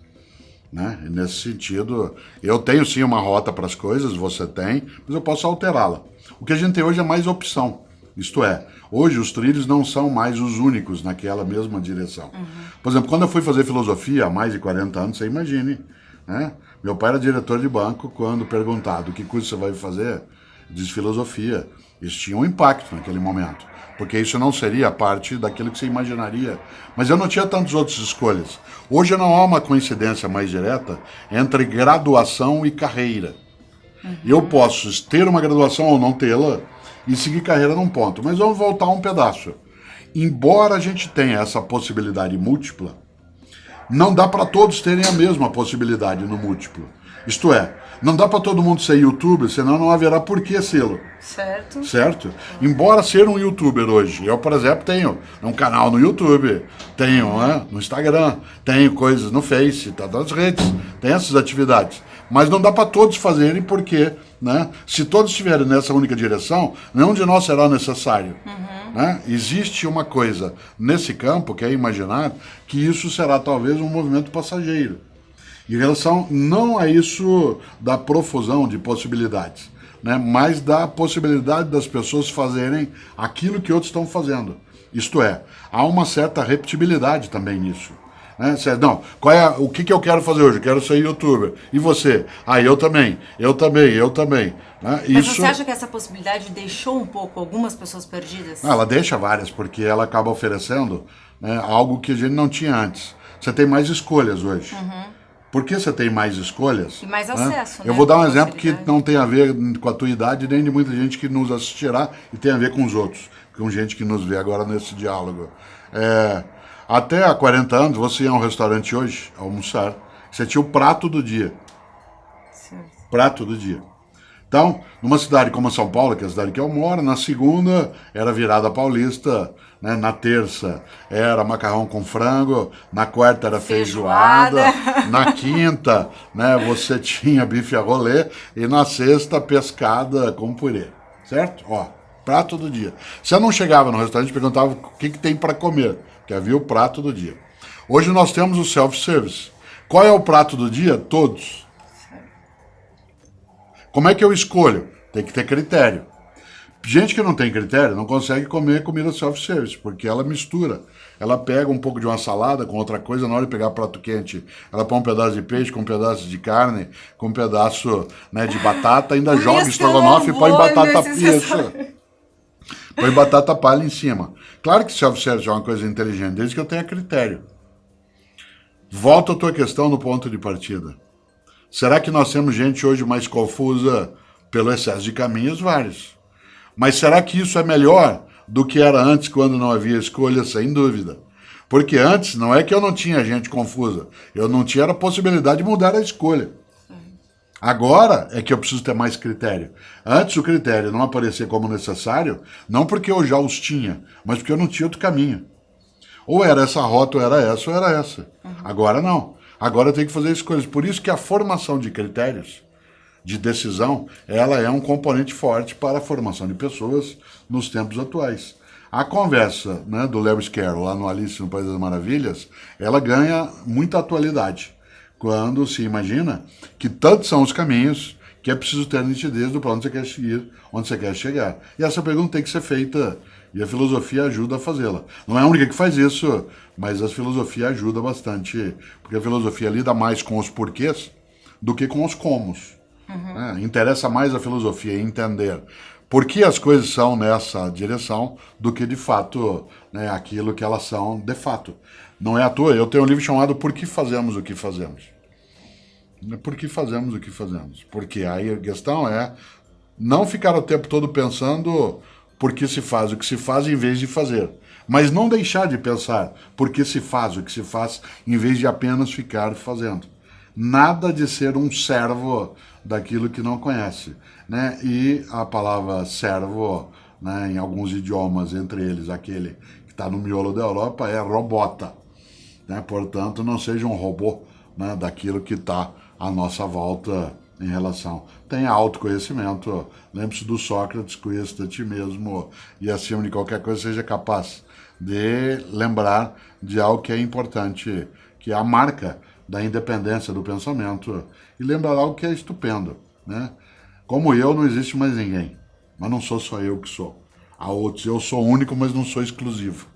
Né? E nesse sentido, eu tenho sim uma rota para as coisas, você tem, mas eu posso alterá-la. O que a gente tem hoje é mais opção. Isto é, hoje os trilhos não são mais os únicos naquela mesma direção. Por exemplo, quando eu fui fazer filosofia há mais de 40 anos, você imagine, né? Meu pai era diretor de banco, quando perguntado que curso você vai fazer, diz filosofia. Isso tinha um impacto naquele momento, porque isso não seria parte daquilo que você imaginaria. Mas eu não tinha tantas outras escolhas. Hoje não há uma coincidência mais direta entre graduação e carreira. Eu posso ter uma graduação ou não tê-la e seguir carreira num ponto. Mas vamos voltar um pedaço. Embora a gente tenha essa possibilidade múltipla, não dá para todos terem a mesma possibilidade no múltiplo. Isto é, não dá para todo mundo ser youtuber, senão não haverá por que sê-lo. Certo. Certo? Embora ser um youtuber hoje, eu, por exemplo, tenho um canal no YouTube, tenho no Instagram, tenho coisas no Face, tá nas redes, tem essas atividades. Mas não dá para todos fazerem porque, né, se todos estiverem nessa única direção, nenhum de nós será necessário. Né? Existe uma coisa nesse campo, que é imaginar que isso será talvez um movimento passageiro. Em relação não a isso da profusão de possibilidades, né, mas da possibilidade das pessoas fazerem aquilo que outros estão fazendo. Isto é, há uma certa repetibilidade também nisso. Né? Não, o que eu quero fazer hoje? Eu quero ser youtuber. E você? Ah, eu também. Né? Mas você acha que essa possibilidade deixou um pouco algumas pessoas perdidas? Ela deixa várias, porque ela acaba oferecendo, né, algo que a gente não tinha antes. Você tem mais escolhas hoje. Por que você tem mais escolhas? E mais acesso, né? Eu vou dar um exemplo que não tem a ver com a tua idade, nem de muita gente que nos assistirá, e tem a ver com os outros, com gente que nos vê agora nesse diálogo. Até há 40 anos, você ia a um restaurante hoje, almoçar, você tinha o prato do dia. Certo. Prato do dia. Então, numa cidade como São Paulo, que é a cidade que eu moro, na segunda era virada paulista, né? Na terça era macarrão com frango, na quarta era feijoada, na quinta, né, você tinha bife a rolê e na sexta pescada com purê, certo? Ó, prato do dia. Você não chegava no restaurante e perguntava o que tem para comer, que havia o prato do dia. Hoje nós temos o self-service. Qual é o prato do dia? Todos. Como é que eu escolho? Tem que ter critério. Gente que não tem critério não consegue comer comida self-service, porque ela mistura. Ela pega um pouco de uma salada com outra coisa, na hora de pegar prato quente, ela põe um pedaço de peixe com um pedaço de carne, com um pedaço, né, de batata, ainda joga estrogonofe e põe batata palha. Põe batata palha em cima. Claro que self-service é uma coisa inteligente, desde que eu tenha critério. Volta a tua questão no ponto de partida. Será que nós temos gente hoje mais confusa pelo excesso de caminhos? Vários. Mas será que isso é melhor do que era antes, quando não havia escolha? Sem dúvida. Porque antes não é que eu não tinha gente confusa, eu não tinha a possibilidade de mudar a escolha. Agora é que eu preciso ter mais critério. Antes o critério não aparecia como necessário, não porque eu já os tinha, mas porque eu não tinha outro caminho. Ou era essa rota, ou era essa. Agora não. Agora eu tenho que fazer escolhas. Por isso que a formação de critérios de decisão, ela é um componente forte para a formação de pessoas nos tempos atuais. A conversa, né, do Lewis Carroll lá no Alice no País das Maravilhas, ela ganha muita atualidade quando se imagina que tantos são os caminhos que é preciso ter nitidez do para onde você quer seguir, onde você quer chegar. E essa pergunta tem que ser feita e a filosofia ajuda a fazê-la. Não é a única que faz isso, mas a filosofia ajuda bastante, porque a filosofia lida mais com os porquês do que com os comos. Interessa mais a filosofia entender por que as coisas são nessa direção do que, de fato, né, aquilo que elas são de fato. Não é à toa, eu tenho um livro chamado Por que Fazemos o que Fazemos? Por que fazemos o que fazemos? Porque aí a questão é não ficar o tempo todo pensando por que se faz o que se faz em vez de fazer. Mas não deixar de pensar por que se faz o que se faz em vez de apenas ficar fazendo. Nada de ser um servo daquilo que não conhece, né? E a palavra servo, né, em alguns idiomas, entre eles aquele que está no miolo da Europa, é robota, né? Portanto, não seja um robô, né, daquilo que está à nossa volta em relação. Tenha autoconhecimento, lembre-se do Sócrates, conheça a ti mesmo e acima de qualquer coisa seja capaz de lembrar de algo que é importante, que é a marca da independência do pensamento, e lembrar algo que é estupendo, né? Como eu, não existe mais ninguém, mas não sou só eu que sou. Há outros, eu sou único, mas não sou exclusivo.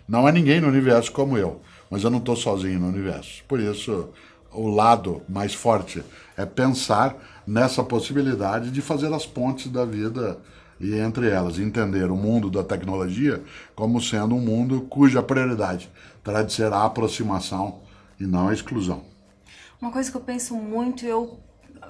Não há ninguém no universo como eu, mas eu não estou sozinho no universo. Por isso, o lado mais forte é pensar nessa possibilidade de fazer as pontes da vida e, entre elas, entender o mundo da tecnologia como sendo um mundo cuja prioridade terá de ser a aproximação e não a exclusão. Uma coisa que eu penso muito, eu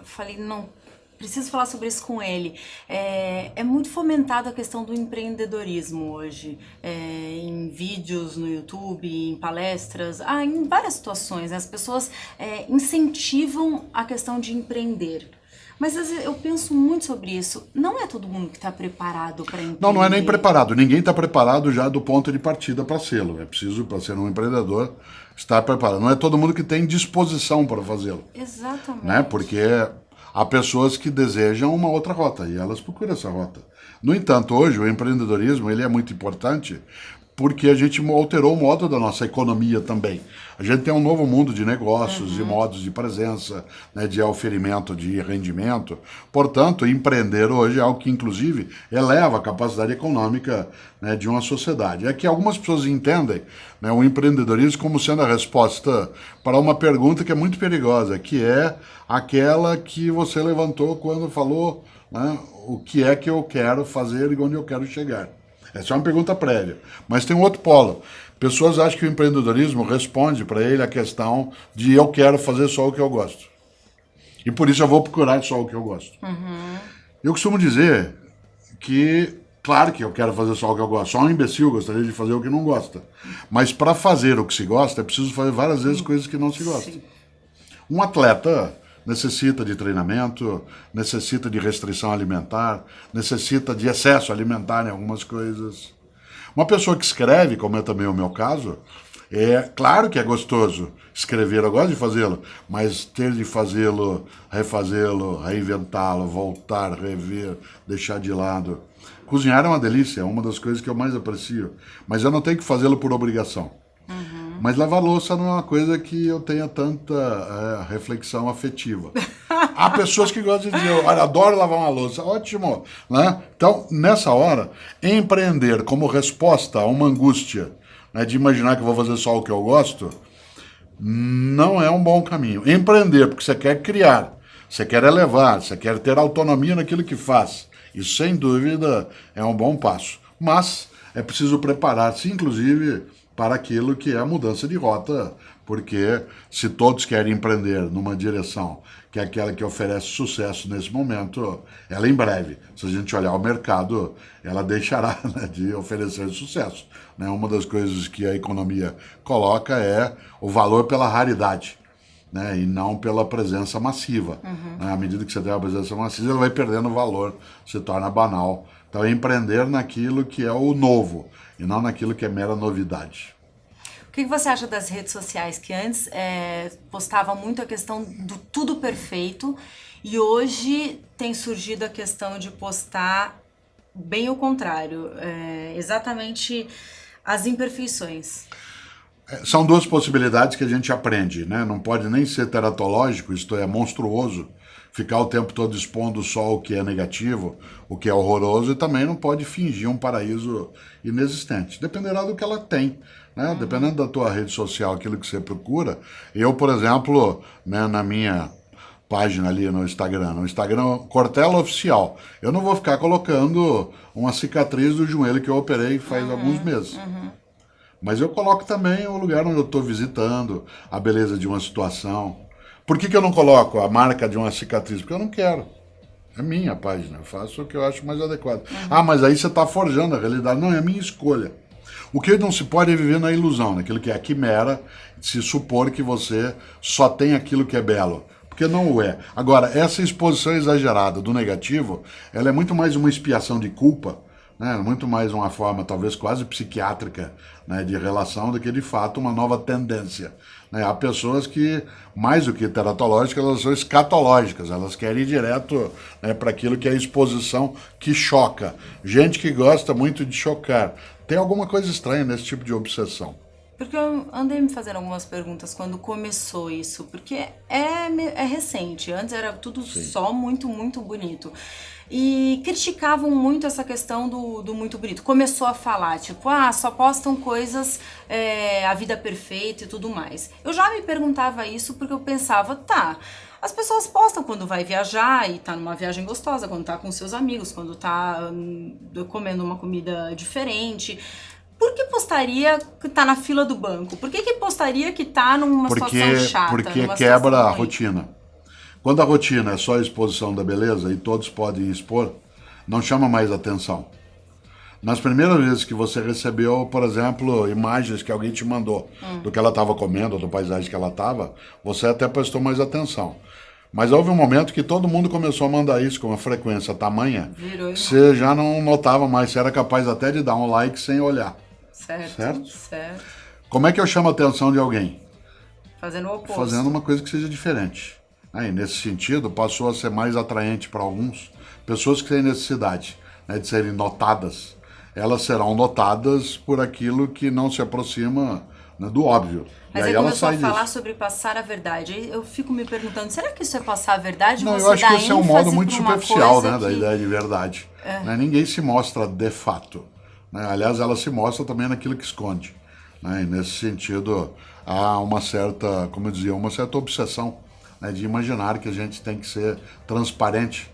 falei, não, preciso falar sobre isso com ele, é muito fomentada a questão do empreendedorismo hoje, em vídeos no YouTube, em palestras, em várias situações, né? As pessoas incentivam a questão de empreender. Mas às vezes eu penso muito sobre isso. Não é todo mundo que está preparado para empreender. Não é nem preparado. Ninguém está preparado já do ponto de partida para sê-lo. É preciso, para ser um empreendedor, estar preparado. Não é todo mundo que tem disposição para fazê-lo. Exatamente. Né? Porque há pessoas que desejam uma outra rota e elas procuram essa rota. No entanto, hoje o empreendedorismo ele é muito importante porque a gente alterou o modo da nossa economia também. A gente tem um novo mundo de negócios, de modos de presença, né, de oferimento de rendimento. Portanto, empreender hoje é algo que, inclusive, eleva a capacidade econômica, né, de uma sociedade. É que algumas pessoas entendem, né, o empreendedorismo como sendo a resposta para uma pergunta que é muito perigosa, que é aquela que você levantou quando falou, né, o que é que eu quero fazer e onde eu quero chegar. Essa é uma pergunta prévia. Mas tem um outro polo. Pessoas acham que o empreendedorismo responde para ele a questão de eu quero fazer só o que eu gosto. E por isso eu vou procurar só o que eu gosto. Eu costumo dizer que, claro que eu quero fazer só o que eu gosto. Só um imbecil gostaria de fazer o que não gosta. Mas para fazer o que se gosta, é preciso fazer várias vezes coisas que não se gosta. Sim. Um atleta necessita de treinamento, necessita de restrição alimentar, necessita de excesso alimentar em algumas coisas. Uma pessoa que escreve, como é também o meu caso, é claro que é gostoso escrever, eu gosto de fazê-lo, mas ter de fazê-lo, refazê-lo, reinventá-lo, voltar, rever, deixar de lado. Cozinhar é uma delícia, é uma das coisas que eu mais aprecio, mas eu não tenho que fazê-lo por obrigação. Mas lavar louça não é uma coisa que eu tenha tanta reflexão afetiva. Há pessoas que gostam de dizer, olha, adoro lavar uma louça, ótimo. Né? Então, nessa hora, empreender como resposta a uma angústia, né, de imaginar que eu vou fazer só o que eu gosto, não é um bom caminho. Empreender, porque você quer criar, você quer elevar, você quer ter autonomia naquilo que faz. Isso, sem dúvida, é um bom passo. Mas é preciso preparar-se, inclusive, para aquilo que é a mudança de rota, porque se todos querem empreender numa direção que é aquela que oferece sucesso nesse momento, ela em breve, se a gente olhar o mercado, ela deixará, né, de oferecer sucesso. Né? Uma das coisas que a economia coloca é o valor pela raridade, né, e não pela presença massiva. Né? À medida que você tem a presença massiva, ela vai perdendo valor, se torna banal. Então é empreender naquilo que é o novo, e não naquilo que é mera novidade. O que você acha das redes sociais, que antes postava muito a questão do tudo perfeito e hoje tem surgido a questão de postar bem o contrário, exatamente as imperfeições? São duas possibilidades que a gente aprende, né? Não pode nem ser teratológico, isto é, monstruoso, ficar o tempo todo expondo só o que é negativo, o que é horroroso, e também não pode fingir um paraíso inexistente. Dependerá do que ela tem, né? Dependendo da tua rede social, aquilo que você procura. Eu, por exemplo, né, na minha página ali no Instagram Cortella Oficial, eu não vou ficar colocando uma cicatriz do joelho que eu operei faz alguns meses. Mas eu coloco também o lugar onde eu estou visitando, a beleza de uma situação. Por que eu não coloco a marca de uma cicatriz? Porque eu não quero. É minha página, eu faço o que eu acho mais adequado. Ah, mas aí você está forjando a realidade. Não, é a minha escolha. O que não se pode é viver na ilusão, naquilo que é a quimera, se supor que você só tem aquilo que é belo. Porque não o é. Agora, essa exposição exagerada do negativo, ela é muito mais uma expiação de culpa, né? Muito mais uma forma, talvez quase psiquiátrica, né, de relação do que, de fato, uma nova tendência. Né? Há pessoas que, mais do que teratológicas, elas são escatológicas, elas querem ir direto, né, para aquilo que é a exposição que choca. Gente que gosta muito de chocar. Tem alguma coisa estranha nesse tipo de obsessão. Porque eu andei me fazendo algumas perguntas quando começou isso, porque é recente, antes era tudo só muito, muito bonito. E criticavam muito essa questão do muito bonito. Começou a falar, tipo, só postam coisas, a vida perfeita e tudo mais. Eu já me perguntava isso porque eu pensava, as pessoas postam quando vai viajar e tá numa viagem gostosa, quando tá com seus amigos, quando tá comendo uma comida diferente. Por que postaria que tá na fila do banco? Por que postaria que tá numa situação chata? Porque quebra a rotina. Quando a rotina é só a exposição da beleza e todos podem expor, não chama mais atenção. Nas primeiras vezes que você recebeu, por exemplo, imagens que alguém te mandou do que ela estava comendo, do paisagem que ela estava, você até prestou mais atenção. Mas houve um momento que todo mundo começou a mandar isso com uma frequência tamanha, que você já não notava mais, você era capaz até de dar um like sem olhar. Certo? Como é que eu chamo a atenção de alguém? Fazendo o oposto. Fazendo uma coisa que seja diferente. Aí, nesse sentido, passou a ser mais atraente para alguns pessoas que têm necessidade, né, de serem notadas. elas serão notadas por aquilo que não se aproxima, né, do óbvio. Mas e aí aí ela começou a sai falar disso. sobre passar a verdade. Aí eu fico me perguntando, será que isso é passar a verdade? Não, Você eu acho dá que esse é um modo ênfase muito pra uma superficial, coisa né, da que- ideia de verdade. Né? Ninguém se mostra de fato. Né? Aliás, ela se mostra também naquilo que esconde. Né? E nesse sentido, há uma certa, como eu dizia, uma certa obsessão, né, de imaginar que a gente tem que ser transparente,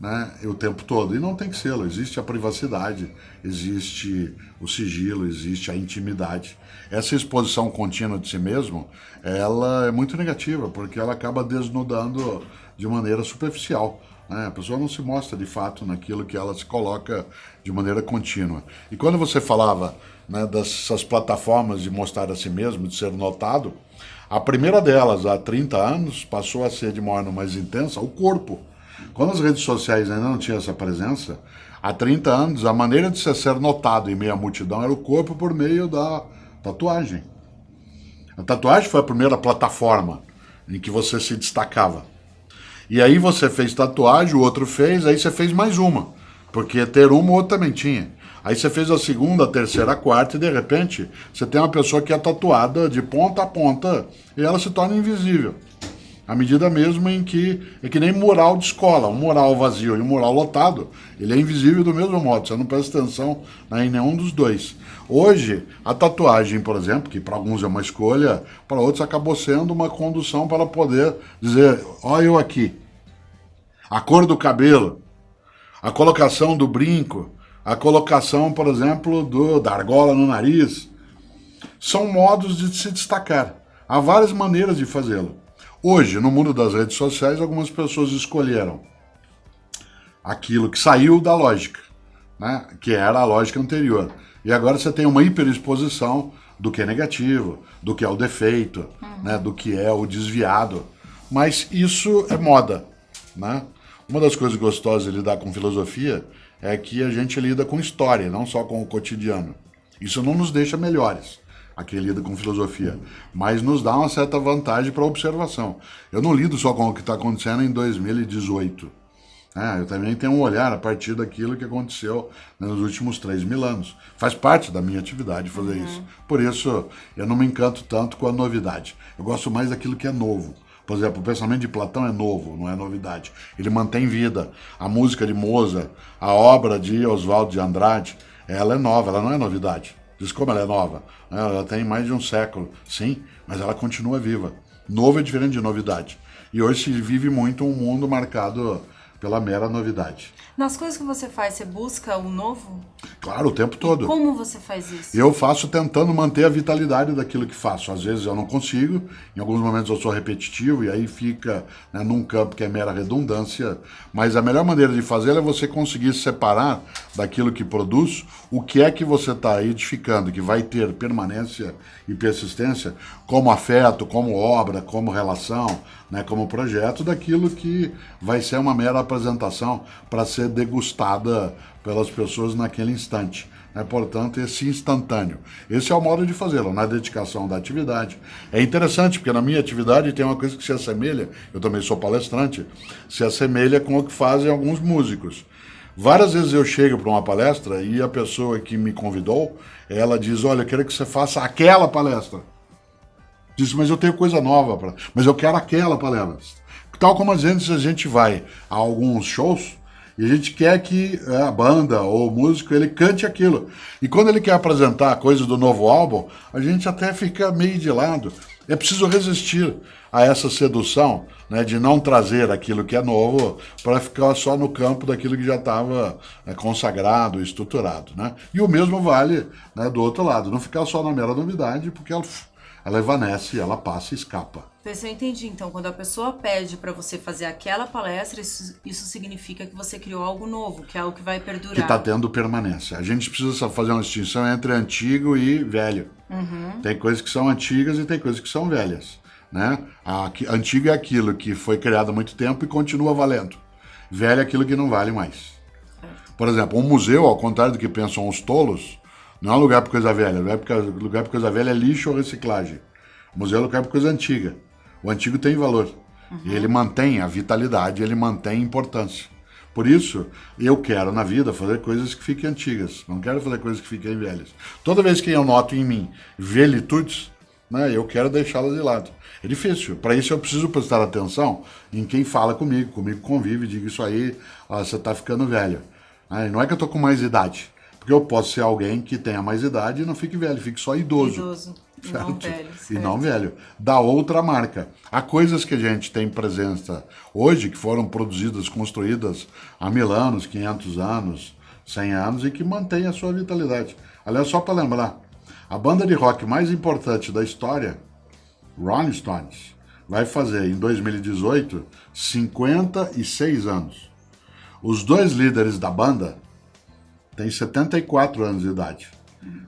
né, o tempo todo. E não tem que ser. Existe a privacidade, existe o sigilo, existe a intimidade. Essa exposição contínua de si mesmo, ela é muito negativa, porque ela acaba desnudando de maneira superficial. Né? A pessoa não se mostra de fato naquilo que ela se coloca de maneira contínua. E quando você falava, né, dessas plataformas de mostrar a si mesmo, de ser notado, a primeira delas, há 30 anos, passou a ser de maneira mais intensa o corpo. Quando as redes sociais ainda não tinham essa presença, há 30 anos, a maneira de ser notado em meio à multidão era o corpo por meio da tatuagem. A tatuagem foi a primeira plataforma em que você se destacava. E aí você fez tatuagem, o outro fez, aí você fez mais uma. Porque ter uma, o outro também tinha. Aí você fez a segunda, a terceira, a quarta, e de repente você tem uma pessoa que é tatuada de ponta a ponta e ela se torna invisível. À medida mesmo em que é que nem mural de escola, um mural vazio e um mural lotado, ele é invisível do mesmo modo, você não presta atenção, né, em nenhum dos dois. Hoje, a tatuagem, por exemplo, que para alguns é uma escolha, para outros acabou sendo uma condução para poder dizer, olha eu aqui. A cor do cabelo, a colocação do brinco, a colocação, por exemplo, da argola no nariz, são modos de se destacar. Há várias maneiras de fazê-lo. Hoje, no mundo das redes sociais, algumas pessoas escolheram aquilo que saiu da lógica, né? Que era a lógica anterior. E agora você tem uma hiperexposição do que é negativo, do que é o defeito, né? Do que é o desviado. Mas isso é moda, né? Uma das coisas gostosas de lidar com filosofia é que a gente lida com história, não só com o cotidiano. Isso não nos deixa melhores, a quem lida com filosofia, mas nos dá uma certa vantagem para a observação. Eu não lido só com o que está acontecendo em 2018. Eu também tenho um olhar a partir daquilo que aconteceu, né, nos últimos 3.000 anos. Faz parte da minha atividade fazer isso. Por isso, eu não me encanto tanto com a novidade. Eu gosto mais daquilo que é novo. Por exemplo, o pensamento de Platão é novo, não é novidade. Ele mantém vida. A música de Mozart, a obra de Oswald de Andrade, ela é nova, ela não é novidade. Diz como ela é nova. Ela tem mais de um século, sim, mas ela continua viva. Novo é diferente de novidade. E hoje se vive muito um mundo marcado pela mera novidade. Nas coisas que você faz, você busca o novo? Claro, o tempo todo. Como você faz isso? Eu faço tentando manter a vitalidade daquilo que faço. Às vezes eu não consigo, em alguns momentos eu sou repetitivo e aí fica, né, num campo que é mera redundância. Mas a melhor maneira de fazer é você conseguir separar daquilo que produz o que é que você está edificando, que vai ter permanência e persistência, como afeto, como obra, como relação, né, como projeto, daquilo que vai ser uma mera apresentação para ser degustada pelas pessoas naquele instante. Portanto, esse instantâneo. Esse é o modo de fazê-lo, na dedicação da atividade. É interessante, porque na minha atividade tem uma coisa que se assemelha, eu também sou palestrante, se assemelha com o que fazem alguns músicos. Várias vezes eu chego para uma palestra e a pessoa que me convidou, ela diz, olha, eu quero que você faça aquela palestra. Diz, mas eu tenho coisa nova, mas eu quero aquela palestra. Tal como às vezes a gente vai a alguns shows, e a gente quer que a banda ou o músico ele cante aquilo. E quando ele quer apresentar coisas do novo álbum, a gente até fica meio de lado. É preciso resistir a essa sedução, né, de não trazer aquilo que é novo para ficar só no campo daquilo que já estava consagrado, estruturado. Né? E o mesmo vale, né, do outro lado. Não ficar só na mera novidade, porque ela evanece, ela passa e escapa. Eu entendi. Então, quando a pessoa pede para você fazer aquela palestra, isso significa que você criou algo novo, que é algo que vai perdurar. Que está tendo permanência. A gente precisa fazer uma distinção entre antigo e velho. Tem coisas que são antigas e tem coisas que são velhas. Né? Antigo é aquilo que foi criado há muito tempo e continua valendo. Velho é aquilo que não vale mais. Por exemplo, um museu, ao contrário do que pensam os tolos, não é um lugar para coisa velha. Lugar para coisa velha é lixo ou reciclagem. O museu é um lugar para coisa antiga. O antigo tem valor. E ele mantém a vitalidade, ele mantém a importância. Por isso, eu quero na vida fazer coisas que fiquem antigas, não quero fazer coisas que fiquem velhas. Toda vez que eu noto em mim velhitudes, né, eu quero deixá-las de lado. É difícil, para isso eu preciso prestar atenção em quem fala comigo convive e diga isso aí, você está ficando velho. Não é que eu estou com mais idade, porque eu posso ser alguém que tenha mais idade e não fique velho, fique só idoso. Idoso, e não velho. Certo. E não velho. Da outra marca. Há coisas que a gente tem presença hoje, que foram produzidas, construídas há 1000 anos, 500 anos, 100 anos, e que mantém a sua vitalidade. Aliás, só para lembrar, a banda de rock mais importante da história, Rolling Stones, vai fazer em 2018 56 anos. Os 2 líderes da banda têm 74 anos de idade.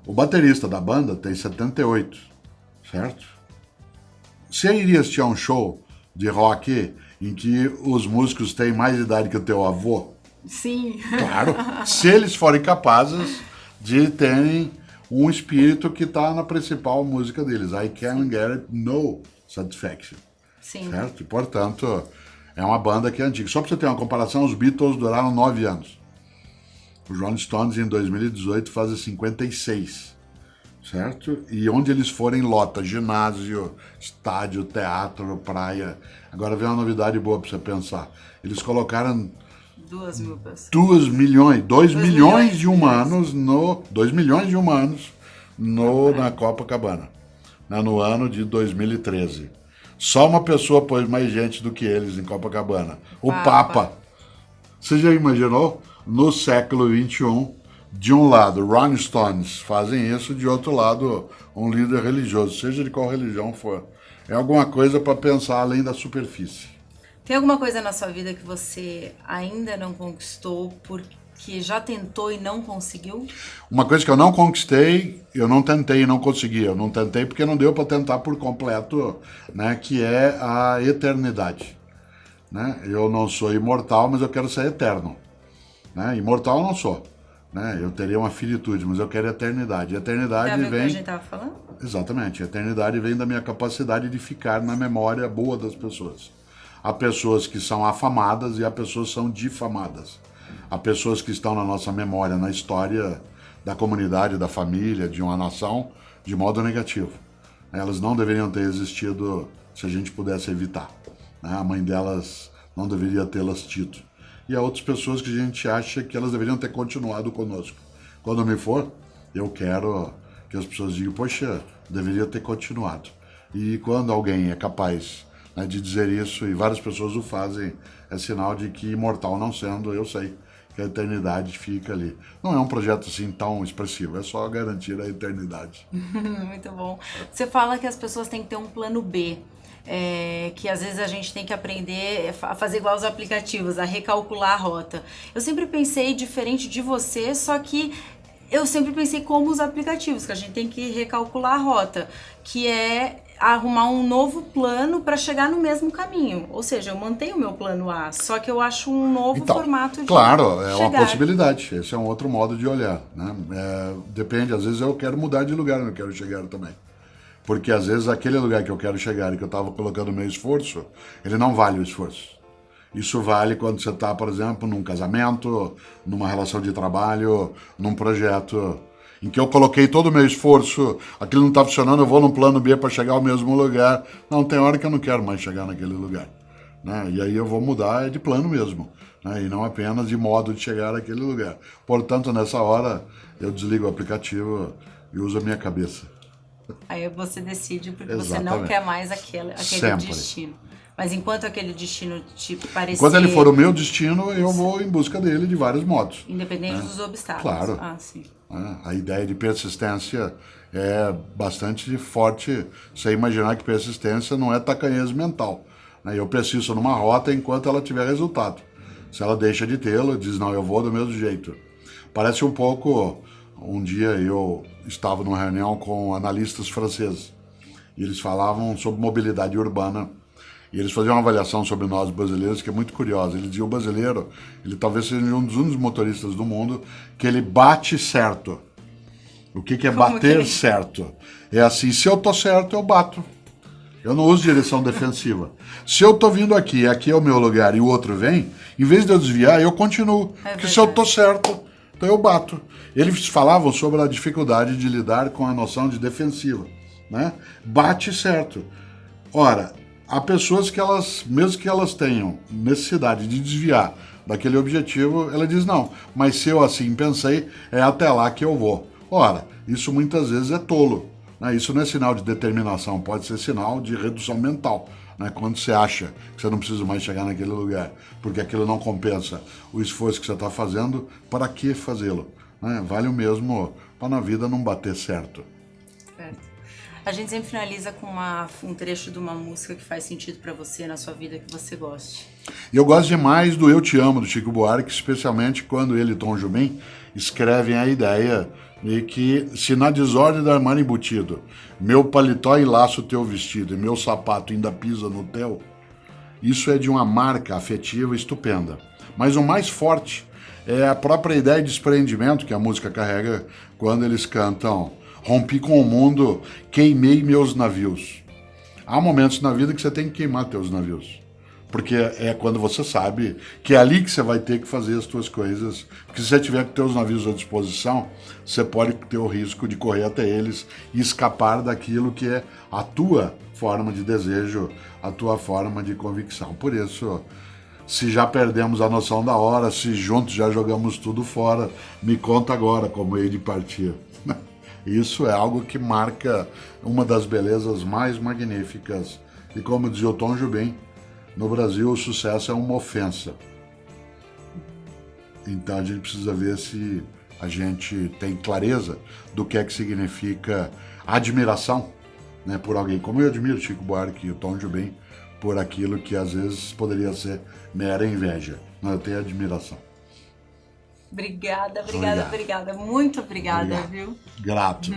O baterista da banda tem 78, certo? Você iria assistir a um show de rock em que os músicos têm mais idade que o teu avô? Sim. Claro, se eles forem capazes de terem um espírito que está na principal música deles. I can't get no satisfaction. Sim. Certo? E, portanto, é uma banda que é antiga. Só para você ter uma comparação, os Beatles duraram 9 anos. Os Rolling Stones, em 2018, fazem 56. Certo? E onde eles forem, lota. Ginásio, estádio, teatro, praia. Agora vem uma novidade boa para você pensar. Eles colocaram 2.000 pessoas. 2 milhões de humanos na Copacabana, né, no ano de 2013. Só uma pessoa pôs mais gente do que eles em Copacabana. O Papa. Você já imaginou? No século XXI, de um lado, Rolling Stones fazem isso, de outro lado, um líder religioso, seja de qual religião for. É alguma coisa para pensar além da superfície. Tem alguma coisa na sua vida que você ainda não conquistou porque já tentou e não conseguiu? Uma coisa que eu não conquistei, eu não tentei e não consegui. Eu não tentei porque não deu para tentar por completo, né, que é a eternidade. Né? Eu não sou imortal, mas eu quero ser eterno. Né? Imortal eu não sou. Né? Eu teria uma finitude, mas eu quero eternidade. Eternidade Tem a ver vem... com o que a gente estava falando? Exatamente. A eternidade vem da minha capacidade de ficar na memória boa das pessoas. Há pessoas que são afamadas e há pessoas que são difamadas. Há pessoas que estão na nossa memória, na história da comunidade, da família, de uma nação, de modo negativo. Elas não deveriam ter existido se a gente pudesse evitar. A mãe delas não deveria tê-las tido. E há outras pessoas que a gente acha que elas deveriam ter continuado conosco. Quando me for, eu quero que as pessoas digam, poxa, deveria ter continuado. E quando alguém é capaz de dizer isso, e várias pessoas o fazem, é sinal de que imortal não sendo, eu sei que a eternidade fica ali. Não é um projeto assim tão expressivo, é só garantir a eternidade. Muito bom. Você fala que as pessoas têm que ter um plano B, que às vezes a gente tem que aprender a fazer igual os aplicativos, a recalcular a rota. Eu sempre pensei diferente de você, só que eu sempre pensei como os aplicativos, que a gente tem que recalcular a rota, que é arrumar um novo plano para chegar no mesmo caminho. Ou seja, eu mantenho o meu plano A, só que eu acho um novo formato de claro, é chegar. uma possibilidade. Esse é um outro modo de olhar. Né? Depende, às vezes eu quero mudar de lugar onde eu quero chegar também. Porque às vezes aquele lugar que eu quero chegar e que eu estava colocando meu esforço, ele não vale o esforço. Isso vale quando você está, por exemplo, num casamento, numa relação de trabalho, num projeto em que eu coloquei todo o meu esforço, aquilo não está funcionando, eu vou num plano B para chegar ao mesmo lugar. Não, tem hora que eu não quero mais chegar naquele lugar. Né? E aí eu vou mudar de plano mesmo, né? E não apenas de modo de chegar naquele lugar. Portanto, nessa hora, eu desligo o aplicativo e uso a minha cabeça. Aí você decide porque Exatamente. Você não quer mais aquele Sempre. destino. Mas enquanto aquele destino te parecer... Enquanto ele for o meu destino, eu vou em busca dele de vários modos. Independente dos obstáculos. Claro. Ah, sim. A ideia de persistência é bastante forte. Você imaginar que persistência não é tacanhez mental. Eu persisto numa rota enquanto ela tiver resultado. Se ela deixa de tê-lo, diz, não, eu vou do mesmo jeito. Parece um pouco... Um dia eu estava numa reunião com analistas franceses. E eles falavam sobre mobilidade urbana. E eles faziam uma avaliação sobre nós brasileiros que é muito curiosa. Eles diziam, o brasileiro, ele talvez seja um dos únicos motoristas do mundo que ele bate certo. O que é bater certo? É assim, se eu tô certo, eu bato. Eu não uso direção defensiva. Se eu tô vindo aqui é o meu lugar e o outro vem, em vez de eu desviar, eu continuo. Porque se eu tô certo, então eu bato. Eles falavam sobre a dificuldade de lidar com a noção de defensiva, né? Bate certo. Ora, há pessoas que mesmo que elas tenham necessidade de desviar daquele objetivo, ela diz, não, mas se eu assim pensei, é até lá que eu vou. Ora, isso muitas vezes é tolo. Né? Isso não é sinal de determinação, pode ser sinal de redução mental. Né? Quando você acha que você não precisa mais chegar naquele lugar, porque aquilo não compensa o esforço que você está fazendo, para que fazê-lo? Né? Vale o mesmo para na vida não bater certo. Certo. A gente sempre finaliza com um trecho de uma música que faz sentido para você, na sua vida, que você goste. E eu gosto demais do Eu Te Amo, do Chico Buarque, especialmente quando ele e Tom Jobim escrevem a ideia de que se na desordem do armário embutido, meu paletó enlaça o teu vestido e meu sapato ainda pisa no teu, isso é de uma marca afetiva estupenda. Mas o mais forte é a própria ideia de desprendimento que a música carrega quando eles cantam rompi com o mundo, queimei meus navios. Há momentos na vida que você tem que queimar teus navios. Porque é quando você sabe que é ali que você vai ter que fazer as suas coisas. Porque se você tiver com teus navios à disposição, você pode ter o risco de correr até eles e escapar daquilo que é a tua forma de desejo, a tua forma de convicção. Por isso, se já perdemos a noção da hora, se juntos já jogamos tudo fora, me conta agora como hei de partir. Isso é algo que marca uma das belezas mais magníficas. E como dizia o Tom Jobim, no Brasil o sucesso é uma ofensa. Então a gente precisa ver se a gente tem clareza do que é que significa admiração, né, por alguém. Como eu admiro Chico Buarque e o Tom Jobim por aquilo que às vezes poderia ser mera inveja. Mas eu tenho admiração. Obrigada. Muito obrigada, viu? Grato.